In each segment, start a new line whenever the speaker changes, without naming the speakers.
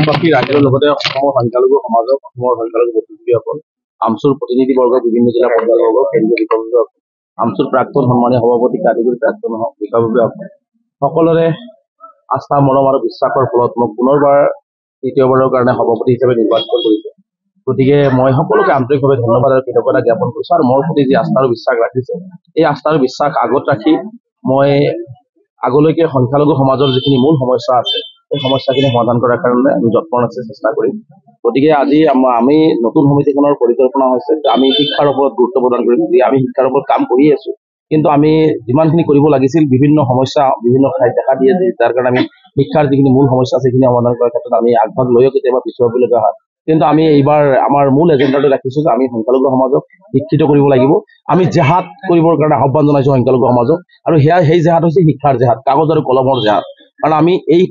অসমবাসী ৰাইজৰ লগতে অসমৰ সংখ্যালঘু সমাজৰ অসমৰ সংখ্যালঘু বুদ্ধিজীৱীসকল আমচুৰ প্ৰতিনিধিবৰ্গ বিভিন্ন জিলা পৰ্যায়বৰ্গ কেন্দ্ৰীয় বিষয়ববীয় আমচুৰ প্ৰাক্তন সন্মানীয় সভাপতি আদি কৰি প্ৰাক্তন বিষয়ববীয় সকলোৰে আস্থা মৰম আৰু বিশ্বাসৰ ফলত মোক পুনৰবাৰ তৃতীয়বাৰৰ কাৰণে সভাপতি হিচাপে নিৰ্বাচিত কৰিছে। গতিকে মই সকলোকে আন্তৰিকভাৱে ধন্যবাদ আৰু কৃতজ্ঞতা জ্ঞাপন কৰিছোঁ আৰু মোৰ প্ৰতি যি আস্থা আৰু বিশ্বাস ৰাখিছে এই আস্থা আৰু বিশ্বাস আগত ৰাখি মই আগলৈকে সংখ্যালঘু সমাজৰ যিখিনি মূল সমস্যা আছে এই সমস্যাখিনি সমাধান কৰাৰ কাৰণে আমি যত্ন আছে চেষ্টা কৰিম। গতিকে আজি আমি নতুন সমিতিখনৰ পৰিকল্পনা হৈছে যে আমি শিক্ষাৰ ওপৰত গুৰুত্ব প্ৰদান কৰিম। যি আমি শিক্ষাৰ ওপৰত কাম কৰি আছো কিন্তু আমি যিমানখিনি কৰিব লাগিছিল বিভিন্ন সমস্যা বিভিন্ন ঠাইত দেখা দিয়ে যাৰ কাৰণে আমি শিক্ষাৰ যিখিনি মূল সমস্যা আছে সেইখিনি সমাধান কৰাৰ ক্ষেত্ৰত আমি আগভাগ লৈও কেতিয়াবা পিছুৱাবলগীয়া হয়। কিন্তু আমি এইবাৰ আমাৰ মূল এজেণ্ডাটো ৰাখিছো যে আমি সংখ্যালঘু সমাজক শিক্ষিত কৰিব লাগিব। আমি জেহাদ কৰিবৰ কাৰণে আহ্বান জনাইছো সংখ্যালঘু সমাজক আৰু সেই জেহাদ হৈছে শিক্ষাৰ জেহাদ, কাগজ আৰু কলমৰ জেহাদ। কাৰণ আমি এই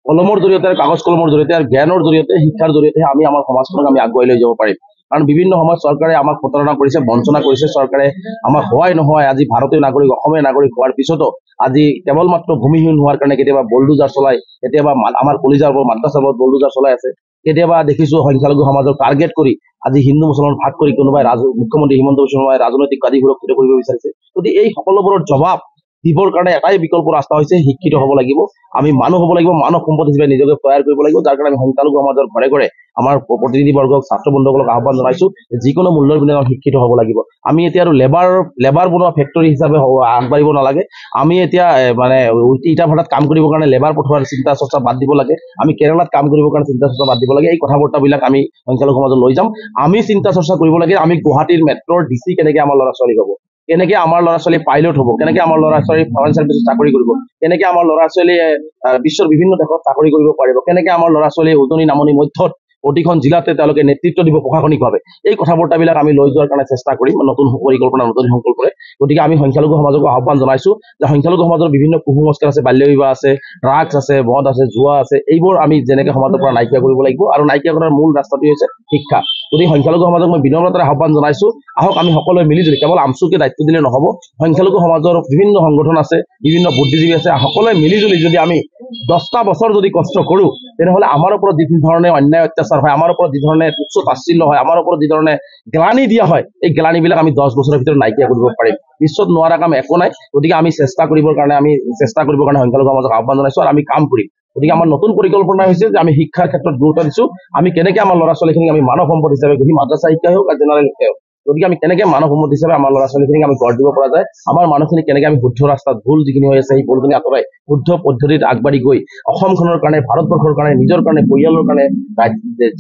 কলমৰ জৰিয়তে কাগজ কলমৰ জৰিয়তে আৰু জ্ঞানৰ জৰিয়তে শিক্ষাৰ জৰিয়তে আমি আমাৰ সমাজখনক আমি আগুৱাই লৈ যাব পাৰিম। কাৰণ বিভিন্ন সময়ত চৰকাৰে আমাক প্ৰতাৰণা কৰিছে, বঞ্চনা কৰিছে। চৰকাৰে আমাক হোৱাই নহয় আজি ভাৰতীয় নাগৰিক অসমীয়া নাগৰিক হোৱাৰ পিছতো আজি কেৱল মাত্ৰ ভূমিহীন হোৱাৰ কাৰণে কেতিয়াবা বলডুজাৰ চলাই, কেতিয়াবা আমাৰ কলিজাৰ ওপৰত মাদ্ৰাছাৰ ওপৰত বলডুজাৰ চলাই আছে। কেতিয়াবা দেখিছো সংখ্যালঘু সমাজক টাৰ্গেট কৰি আজি হিন্দু মুছলমান ভাগ কৰি কোনোবাই মুখ্যমন্ত্ৰী হিমন্ত বিশ্ব শৰ্মাই ৰাজনৈতিক গাদী সুৰক্ষিত কৰিব বিচাৰিছে। গতিকে এই সকলোবোৰৰ জবাব দিবৰ কাৰণে এটাই বিকল্প ৰাস্তা হৈছে শিক্ষিত হ'ব লাগিব। আমি মানুহ হ'ব লাগিব, মানৱ সম্পদ হিচাপে নিজকে তৈয়াৰ কৰিব লাগিব। যাৰ কাৰণে আমি সংখ্যালঘু সমাজৰ ঘৰে ঘৰে আমাৰ প্ৰতিনিধিবৰ্গক ছাত্ৰ বন্ধুসকলক আহ্বান জনাইছো যিকোনো মূল্যৰ বিনিময়ত শিক্ষিত হ'ব লাগিব। আমি এতিয়া আৰু লেবাৰ বনোৱা ফেক্টৰী হিচাপে আগবাঢ়িব নালাগে। আমি এতিয়া মানে ইটা ভাটাত কাম কৰিবৰ কাৰণে লেবাৰ পঠোৱাৰ চিন্তা চৰ্চা বাদ দিব লাগে। আমি কেৰালাত কাম কৰিবৰ কাৰণে চিন্তা চৰ্চা বাদ দিব লাগে। এই কথা বতৰাবিলাক আমি সংখ্যালঘু সমাজত লৈ যাম। আমি চিন্তা চৰ্চা কৰিব লাগে আমি গুৱাহাটীৰ মেট্ৰৰ DC কেনেকে আমাৰ ল'ৰা ছোৱালী হ'ব, কেনেকে আমাৰ ল'ৰা ছোৱালী পাইলট হ'ব, কেনেকে আমাৰ ল'ৰা ছোৱালী ফৰেন চাৰ্ভিচত চাকৰি কৰিব, কেনেকে আমাৰ ল'ৰা ছোৱালীয়ে বিশ্বৰ বিভিন্ন দেশত চাকৰি কৰিব পাৰিব, কেনেকে আমাৰ ল'ৰা ছোৱালীয়ে উজনি নামনি মধ্যত প্ৰতিখন জিলাতে তেওঁলোকে নেতৃত্ব দিব প্ৰশাসনিকভাৱে। এই কথা বতৰাবিলাক আমি লৈ যোৱাৰ কাৰণে চেষ্টা কৰিম নতুন পৰিকল্পনা নতুন সংকল্পৰে। গতিকে আমি সংখ্যালঘু সমাজক আহ্বান জনাইছো যে সংখ্যালঘু সমাজৰ বিভিন্ন কুসংস্কাৰ আছে, বাল্য বিবাহ আছে, ড্ৰাগছ আছে, মদ আছে, জুৱা আছে। এইবোৰ আমি যেনেকে সমাজৰ পৰা নাইকিয়া কৰিব লাগিব আৰু নাইকিয়া কৰাৰ মূল ৰাস্তাটো হৈছে শিক্ষা। গতিকে সংখ্যালঘু সমাজক মই বিনম্ৰতাৰে আহ্বান জনাইছো আহক আমি সকলোৱে মিলিজুলি, কেৱল আমচুকে দায়িত্ব দিলে নহ'ব। সংখ্যালঘু সমাজৰ বিভিন্ন সংগঠন আছে, বিভিন্ন বুদ্ধিজীৱী আছে, সকলোৱে মিলিজুলি যদি আমি 10টা বছৰ যদি কষ্ট কৰো তেনেহ'লে আমাৰ ওপৰত যি ধৰণে অন্যায় অত্যাচাৰ হয়, আমাৰ ওপৰত যি ধৰণে তুচ্ছ তাচ্ছিল্য হয়, আমাৰ ওপৰত যি ধৰণে গ্লানি দিয়া হয়, এই গ্লানিবিলাক আমি 10 বছৰৰ ভিতৰত নাইকিয়া কৰিব পাৰিম। বিশ্বত নোৱাৰা কাম একো নাই। গতিকে আমি চেষ্টা কৰিবৰ কাৰণে সংখ্যালঘু সমাজক আহ্বান জনাইছো আৰু আমি কাম কৰিম। গতিকে আমাৰ নতুন পৰিকল্পনা হৈছে যে আমি শিক্ষাৰ ক্ষেত্ৰত গুৰুত্ব দিছো। আমি কেনেকে আমাৰ ল'ৰা ছোৱালীখিনিক আমি মানৱ সম্পদ হিচাপে গঢ়ি, মাদ্ৰাছা শিক্ষাই হওক আৰু জেনেৰেল শিক্ষাই হওক, গতিকে আমি কেনেকে মানৱ সম্পদ হিচাপে আমাৰ ল'ৰা ছোৱালীখিনিক আমি গঢ় দিব পৰা যায়, আমাৰ মানুহখিনিক কেনেকে আমি শুদ্ধ ৰাস্তাত ভুল যিখিনি হৈ আছে সেই ভুলখিনি আঁতৰাই শুদ্ধ পদ্ধতিত আগবাঢ়ি গৈ অসমখনৰ কাৰণে, ভাৰতবৰ্ষৰ কাৰণে, নিজৰ কাৰণে, পৰিয়ালৰ কাৰণে,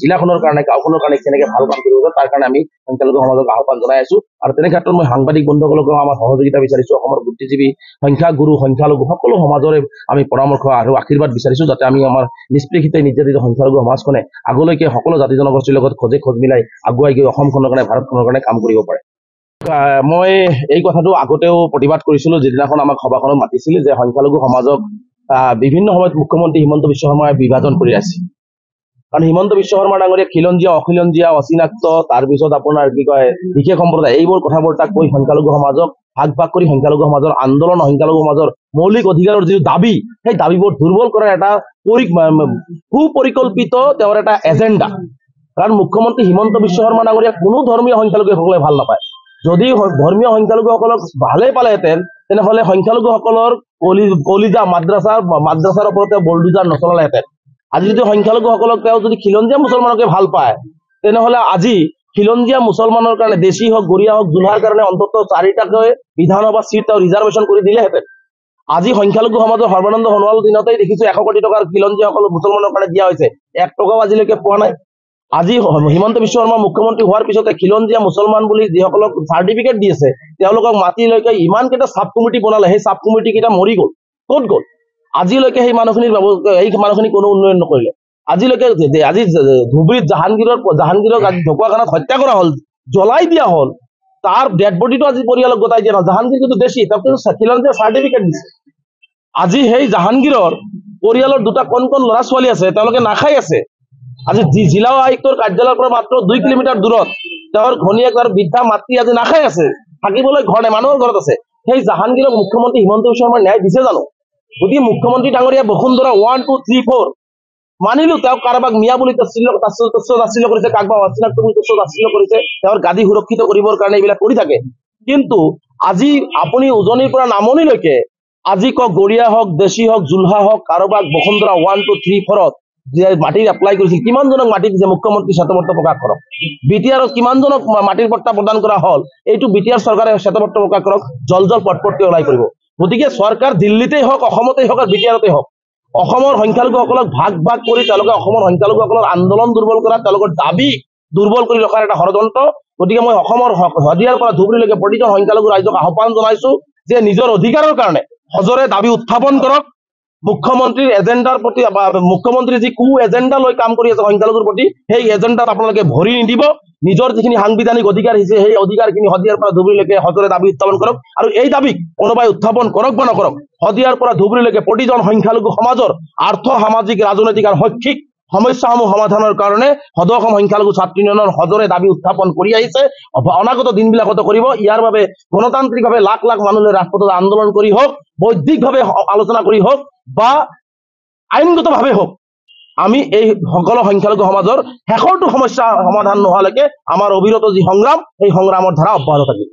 জিলাখনৰ কাৰণে, গাঁওখনৰ কাৰণে কেনেকে ভাল কাম কৰিব তাৰ কাৰণে আমি সংখ্যালঘু সমাজক আহ্বান জনাই আছো। আৰু তেনে ক্ষেত্ৰত মই সাংবাদিক বন্ধুসকলকো আমাৰ সহযোগিতা বিচাৰিছো। অসমৰ বুদ্ধিজীৱী, সংখ্যাগুৰু, সংখ্যালঘু সকলো সমাজৰে আমি পৰামৰ্শ আৰু আশীৰ্বাদ বিচাৰিছো যাতে আমি আমাৰ নিষ্পেষিত নিৰ্যাতিত সংখ্যালঘু সমাজখনে আগলৈকে সকলো জাতি জনগোষ্ঠীৰ লগত খোজ মিলাই আগুৱাই গৈ অসমখনৰ কাৰণে, ভাৰতখনৰ কাৰণে কাম কৰিব পাৰে। মই এই কথাটো আগতেও প্ৰতিবাদ কৰিছিলো যিদিনাখন আমাক সভাখনত মাতিছিল যে সংখ্যালঘু সমাজক বিভিন্ন সময়ত মুখ্যমন্ত্ৰী হিমন্ত বিশ্ব শৰ্মাই বিভাজন কৰি আছে। কাৰণ হিমন্ত বিশ্ব শৰ্মা ডাঙৰীয়া খিলঞ্জীয়া, অখিলঞ্জীয়া, অচিনাক্ত, তাৰপিছত আপোনাৰ কি কয় বিশেষ সম্প্ৰদায়, এইবোৰ কথা বৰ্তা কৈ সংখ্যালঘু সমাজক ভাগ কৰি সংখ্যালঘু সমাজৰ আন্দোলন, সংখ্যালঘু সমাজৰ মৌলিক অধিকাৰৰ যিটো দাবী সেই দাবীবোৰ দুৰ্বল কৰাৰ এটা সুপৰিকল্পিত তেওঁৰ এটা এজেণ্ডা। কাৰণ মুখ্যমন্ত্ৰী হিমন্ত বিশ্ব শৰ্মা ডাঙৰীয়া কোনো ধৰ্মীয় সংখ্যালঘুসকলে ভাল নাপায়। যদি ধৰ্মীয় সংখ্যালঘুসকলক ভালে পালেহেঁতেন তেনেহ'লে সংখ্যালঘুসকলৰ কলিজা মাদ্ৰাছাৰ ওপৰতে বলডুজাৰ নচলালেহেঁতেন। আজি যদি সংখ্যালঘুসকলক তেওঁ যদি খিলঞ্জীয়া মুছলমানকে ভাল পায় তেনেহ'লে আজি খিলঞ্জীয়া মুছলমানৰ কাৰণে দেশী হওক, গৰীয়া হওক, জোলহাৰ কাৰণে অন্ততঃ 4টাকৈ বিধানসভা চিট তেওঁ ৰিজাৰ্ভেশ্যন কৰি দিলেহেঁতেন। আজি সংখ্যালঘু সমাজৰ সৰ্বানন্দ সোণোৱালৰ দিনতেই দেখিছো 100 কোটি টকাৰ খিলঞ্জীয়াসকল মুছলমানৰ কাৰণে দিয়া হৈছে, 1 টকাও আজিলৈকে পোৱা নাই। আজি হিমন্ত বিশ্ব শৰ্মা মুখ্যমন্ত্ৰী হোৱাৰ পিছতে খিলঞ্জীয়া মুছলমান বুলি যিসকলক চাৰ্টিফিকেট দি আছে তেওঁলোকক মাতিলৈকে ইমানকেইটা চাব কমিটি বনালে, সেই চাব কমিটি কেইটা মৰি গ'ল, ক'ত গ'ল? আজিলৈকে সেই মানুহখিনি কোনো উন্নয়ন নকৰিলে। আজিলৈকে আজি ধুবুৰীত জাহাংগীৰক ঢকুৱাখানাত হত্যা কৰা হ'ল, জ্বলাই দিয়া হ'ল, তাৰ ডেড বডিটো আজি পৰিয়ালক গতাই দিয়া হ'ল। জাহাংগীৰ কিন্তু দেশী, তেওঁক কিন্তু খিলঞ্জীয়া চাৰ্টিফিকেট দিছে। আজি সেই জাহাংগীৰৰ পৰিয়ালৰ দুটা কণ ল'ৰা ছোৱালী আছে, তেওঁলোকে নাখাই আছে। আজি জিলা আয়ুক্তৰ কাৰ্যালয়ৰ পৰা মাত্ৰ 2 কিলোমিটাৰ দূৰত তেওঁৰ ঘনীয়েক আৰু বৃদ্ধা মাতৃ আজি নাখাই আছে, থাকিবলৈ ঘৰ নাই, মানুহৰ ঘৰত আছে। সেই জাহাংগীৰক মুখ্যমন্ত্ৰী হিমন্ত বিশ্ব শৰ্মাই ন্যায় দিছে জানো? গতিকে মুখ্যমন্ত্ৰী ডাঙৰীয়া বসুন্ধৰা 1, 2, 3, 4 মানিলো তেওঁক কাৰোবাক মিয়া বুলি তাচ্ছিল্য কৰিছে, কাৰোবাক অচিনাক্ত বুলি তাচ্ছিল্য কৰিছে, তেওঁৰ গাদী সুৰক্ষিত কৰিবৰ কাৰণে এইবিলাক কৰি থাকে। কিন্তু আজি আপুনি উজনিৰ পৰা নামনিলৈকে আজি কওক গড়িয়া হওক, দেশী হওক, জুলহা হওক, কাৰোবাক বসুন্ধৰা 1, 2, 3, 4 যে মাটিৰ এপ্লাই কৰিছিল, কিমানজনক মাটি দিছে মুখ্যমন্ত্ৰী শ্বেতপত্ৰ প্ৰকাশ কৰক। BTR-ত কিমানজনক মাটিৰ পট্টা প্ৰদান কৰা হ'ল, এইটো BTR চৰকাৰে শ্বেতপত্ৰ প্ৰকাশ কৰক, জল পটপটকে ওলাই কৰিব। গতিকে চৰকাৰ দিল্লীতেই হওক, অসমতেই হওক আৰু BTR-তেই হওক, অসমৰ সংখ্যালঘুসকলক ভাগ ভাগ কৰি তেওঁলোকে অসমৰ সংখ্যালঘুসকলৰ আন্দোলন দুৰ্বল কৰা, তেওঁলোকৰ দাবী দুৰ্বল কৰি ৰখাৰ এটা ষড়যন্ত্ৰ। গতিকে মই অসমৰ শদিয়াৰ পৰা ধুবুৰীলৈকে প্ৰতিজন সংখ্যালঘু ৰাইজক আহ্বান জনাইছো যে নিজৰ অধিকাৰৰ কাৰণে সজোৰে দাবী উত্থাপন কৰক। মুখ্যমন্ত্ৰীৰ এজেণ্ডাৰ প্ৰতি বা মুখ্যমন্ত্ৰীৰ যি এজেণ্ডা লৈ কাম কৰি আছে সংখ্যালঘুৰ প্ৰতি, সেই এজেণ্ডাত আপোনালোকে ভৰি নিদিব। নিজৰ যিখিনি সাংবিধানিক অধিকাৰ আহিছে সেই অধিকাৰখিনি শদিয়াৰ পৰা ধুবুৰীলৈকে সজোৰে দাবী উত্থাপন কৰক। আৰু এই দাবীক কোনোবাই উত্থাপন কৰক বা নকৰক, শদিয়াৰ পৰা ধুবুৰীলৈকে প্ৰতিজন সংখ্যালঘু সমাজৰ আৰ্থ, সামাজিক, ৰাজনৈতিক আৰু শৈক্ষিক সমস্যাসমূহ সমাধানৰ কাৰণে সদৌ অসম সংখ্যালঘু ছাত্ৰী ইউনিয়নৰ সজোৰে দাবী উত্থাপন কৰি আহিছে, অনাগত দিনবিলাকতো কৰিব। ইয়াৰ বাবে গণতান্ত্ৰিকভাৱে লাখ লাখ মানুহে ৰাজপথত আন্দোলন কৰি হওক, বৌদ্ধিকভাৱে আলোচনা কৰি হওক বা আইনগতভাৱে হওক, আমি এই সকলো সংখ্যালঘু সমাজৰ শেষৰটো সমস্যা সমাধান নোহোৱালৈকে আমাৰ অবিৰত যি সংগ্ৰাম, এই সংগ্ৰামৰ ধাৰা অব্যাহত থাকিব।